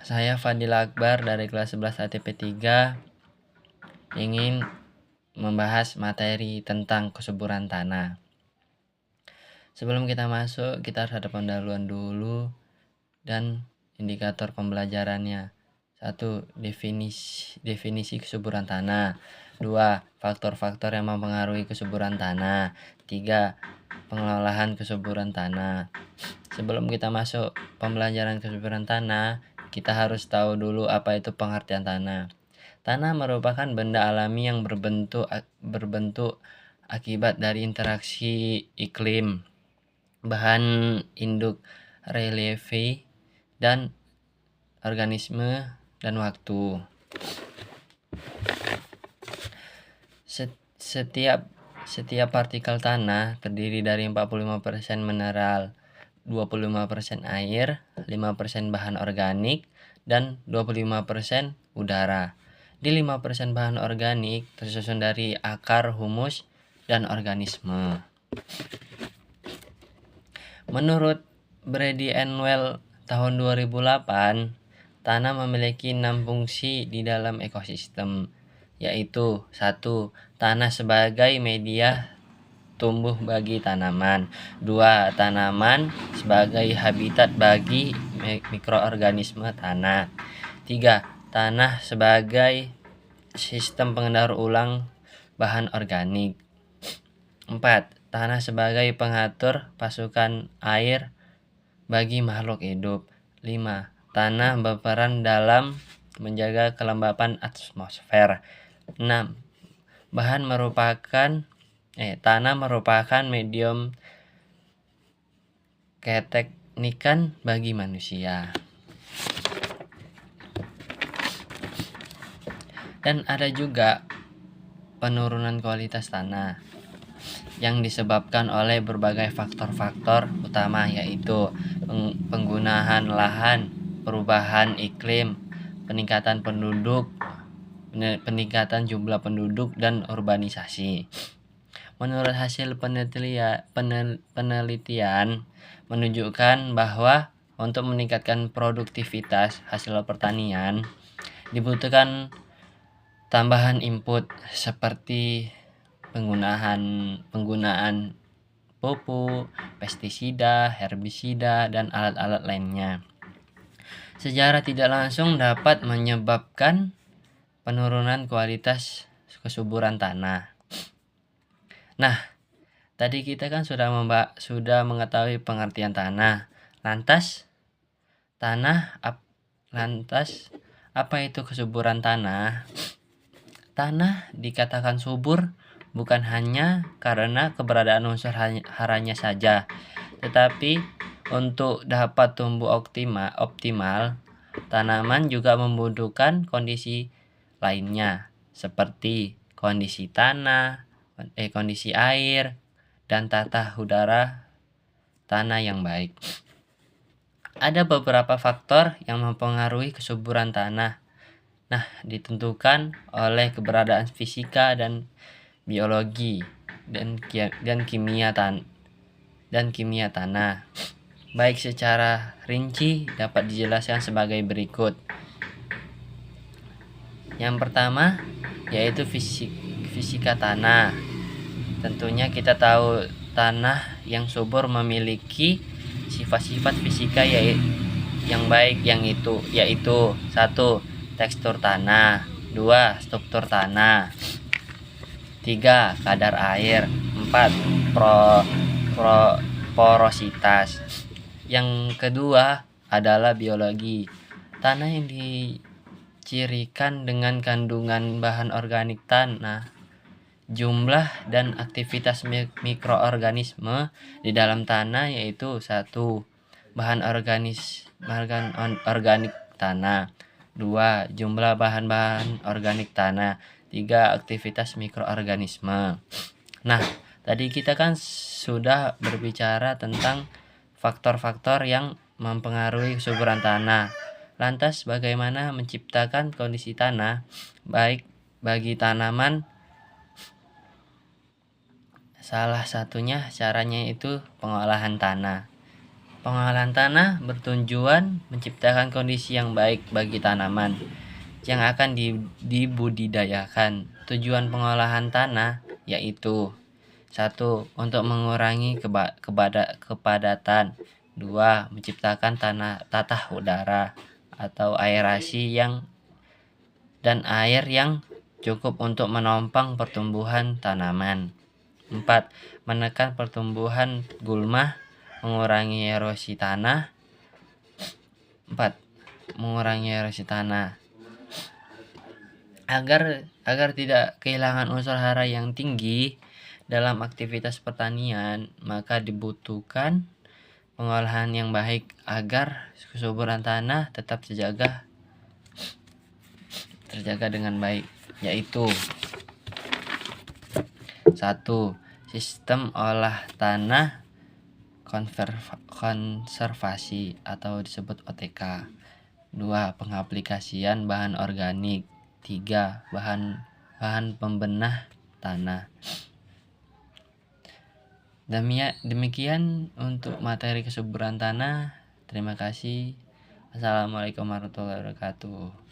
Saya Fadil Akbar dari kelas 11 ATP 3 ingin membahas materi tentang kesuburan tanah. Sebelum kita masuk, kita harus ada pendahuluan dulu dan indikator pembelajarannya. 1. Definisi kesuburan tanah. 2. Faktor-faktor yang mempengaruhi kesuburan tanah. 3. Pengelolaan kesuburan tanah. Sebelum kita masuk pembelajaran kesuburan tanah, kita harus tahu dulu apa itu pengertian tanah. Tanah merupakan benda alami yang berbentuk akibat dari interaksi iklim, bahan induk reliefe, dan organisme dan waktu. Setiap partikel tanah terdiri dari 45% mineral, 25% air, 5% bahan organik, dan 25% udara. Di 5% bahan organik tersusun dari akar, humus, dan organisme. Menurut Brady and Well tahun 2008, tanah memiliki 6 fungsi di dalam ekosistem, yaitu 1. Tanah sebagai media tumbuh bagi tanaman. 2. Tanaman sebagai habitat bagi mikroorganisme tanah. 3. Tanah sebagai sistem pengendar ulang bahan organik. 4. Tanah sebagai pengatur pasukan air bagi makhluk hidup. 5. Tanah berperan dalam menjaga kelembapan atmosfer. 6. Tanah merupakan medium keteknikan bagi manusia. Dan ada juga penurunan kualitas tanah yang disebabkan oleh berbagai faktor-faktor utama, yaitu penggunaan lahan, perubahan iklim, peningkatan jumlah penduduk, dan urbanisasi. Menurut hasil penelitian menunjukkan bahwa untuk meningkatkan produktivitas hasil pertanian dibutuhkan tambahan input seperti penggunaan pupuk, pestisida, herbisida, dan alat-alat lainnya. Secara tidak langsung dapat menyebabkan penurunan kualitas kesuburan tanah. Nah, tadi kita kan sudah mengetahui pengertian tanah. Lantas apa itu kesuburan tanah? Tanah dikatakan subur bukan hanya karena keberadaan unsur haranya saja, tetapi untuk dapat tumbuh optimal, tanaman juga membutuhkan kondisi lainnya seperti kondisi tanah, kondisi air, dan tata udara tanah yang baik. Ada beberapa faktor yang mempengaruhi kesuburan tanah. Ditentukan oleh keberadaan fisika dan biologi dan kimia tanah. Baik secara rinci dapat dijelaskan sebagai berikut. Yang pertama yaitu fisika tanah. Tentunya kita tahu tanah yang subur memiliki sifat-sifat fisika yang baik yaitu 1. Tekstur tanah. 2. Struktur tanah. 3. Kadar air. 4. Porositas. Yang kedua adalah biologi. Tanah yang dicirikan dengan kandungan bahan organik tanah, jumlah dan aktivitas mikroorganisme di dalam tanah, yaitu 1. Bahan organik tanah. 2. Jumlah bahan-bahan organik tanah. 3. Aktivitas mikroorganisme. Tadi kita kan sudah berbicara tentang faktor-faktor yang mempengaruhi kesuburan tanah. Lantas bagaimana menciptakan kondisi tanah baik bagi tanaman? Salah satunya caranya itu pengolahan tanah. Pengolahan tanah bertujuan menciptakan kondisi yang baik bagi tanaman yang akan dibudidayakan. Tujuan pengolahan tanah yaitu 1. Untuk mengurangi kepadatan. 2. Menciptakan tatah udara atau aerasi dan air yang cukup untuk menopang pertumbuhan tanaman. 4. Menekan pertumbuhan gulma, mengurangi erosi tanah. Agar tidak kehilangan unsur hara yang tinggi dalam aktivitas pertanian, maka dibutuhkan pengolahan yang baik agar kesuburan tanah tetap terjaga dengan baik, yaitu 1. Sistem olah tanah konservasi atau disebut OTK. 2. Pengaplikasian bahan organik. 3. Bahan pembenah tanah. Demikian untuk materi kesuburan tanah. Terima kasih. Assalamualaikum warahmatullahi wabarakatuh.